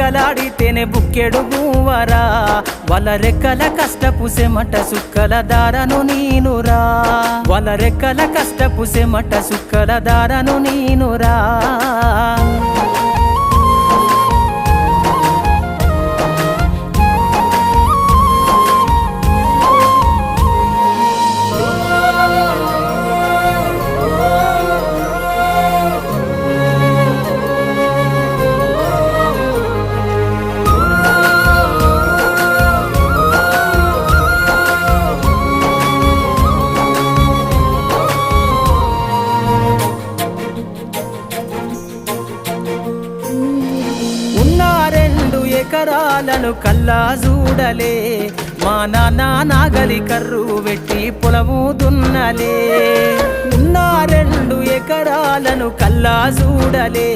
రెక్కలాడితేనే బుక్కెడు గువ్వరా వాళ్ళ రెక్కల కష్టపు సెమట సుక్కల దారను నీనురా వాళ్ళ రెక్కల కష్టపు సెమట సుక్కల దారను నీనురా ఎకరాలను కల్లా చూడలే మా నాన్న నాగలి కర్రు వెట్టి పొలము దున్నలే ఉన్న 2 ఎకరాలను కల్లా చూడలే